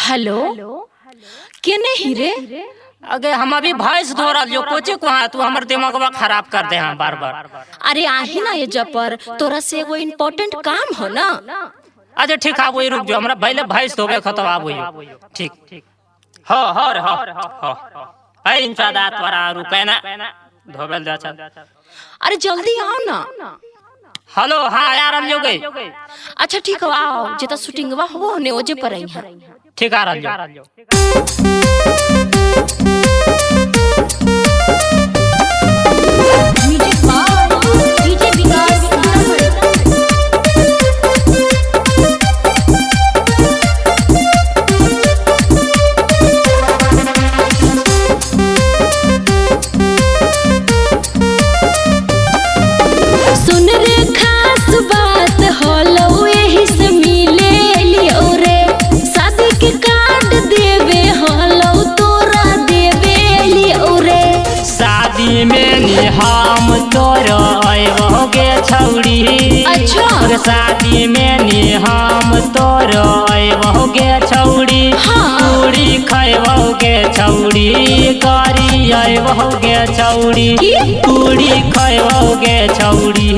Hello केने हीरे? अगे हम अभी भैंस धो रहा जो कोचे को तू हमर दिमागवा खराब कर दे हैं बार बार। अरे आही ना ये जपर तोरा से एगो इम्पोर्टेंट काम हो ना। अच्छा ठीक है वही रुक जो हमरा पहले भैंस धोबे खतम आबो ठीक हो रे हो है इंसादा तोरा रुके ना धोबेल जा चल। अरे जल्दी आओ ना। हेलो हाँ यार हम लोगे। अच्छा ठीक है आओ जेता शूटिंगवा हो ने ओजे पर आई है। ठीक आ रहा जो में हम तोर आयोगे छौड़ी। अच्छा शादी में हम तोर आयोगे छौड़ी। पूरी खैबोगे छौड़ी गाड़ी आयोगे छौड़ी। पूरी खैबोगे छौड़ी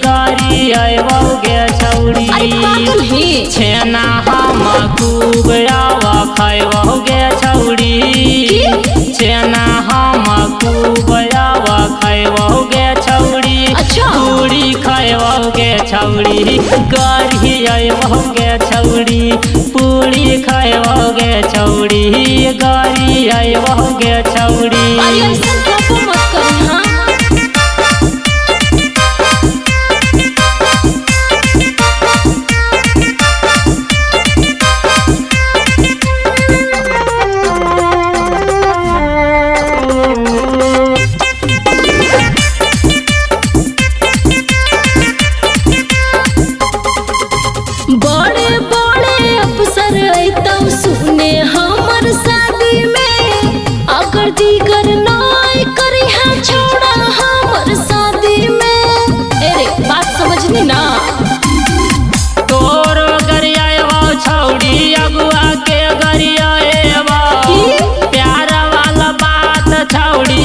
गाड़ी आयोगे छौड़ी। छेना हम खूब रावा खैबोगे छौड़ी। छेना हम खूब रावा खैबोगे छौड़ी। पूरी खैबोगे छौड़ी गाड़ी आयोगे छौड़ी। पूरी खैबोगे छौड़ी गाड़ी आयोगे छौड़ी।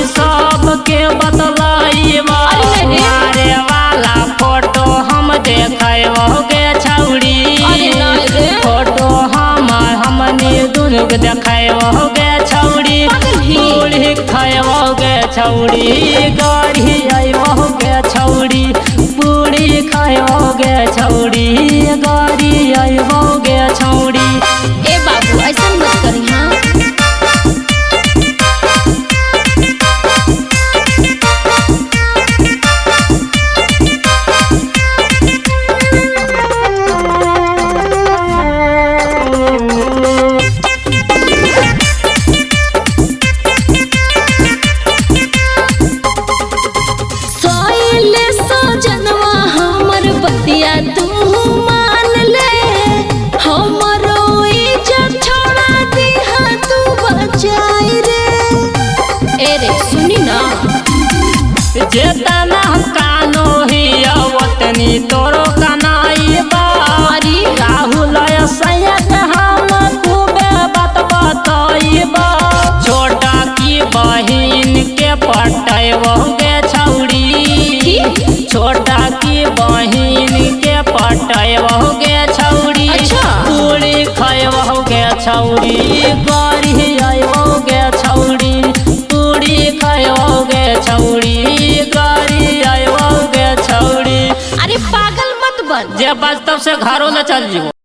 सबके बतलाई मारे वाला फोटो हम देखाओगे छौड़ी। फोटो हमने दुनू के देखाओगे छौड़ी। पूरी खाओगे छौड़ी गाड़ी आयोगे छौड़ी। पूरी खाओगे छौड़ी गाड़ी आयोगे छौड़ी। ए बाबू ऐसा मत करी हाँ। जेतना कानो ही वतनी तोरो कनाई बारी। राहुल सैयद हम खूबे बात बताइबा। छोटा की बहिन के पटाइबोगे छौड़ी। छोटा की बहिन के पटाइबोगे छौड़ी। पूरी खैबोगे छौड़ी गाड़ी आयोगे छौड़ी। पूरी खैबोगे छौड़ी गाड़ी आयोगे छौड़ी। अरे पागल मत बन जे बस तब से घरों न चल जीवो।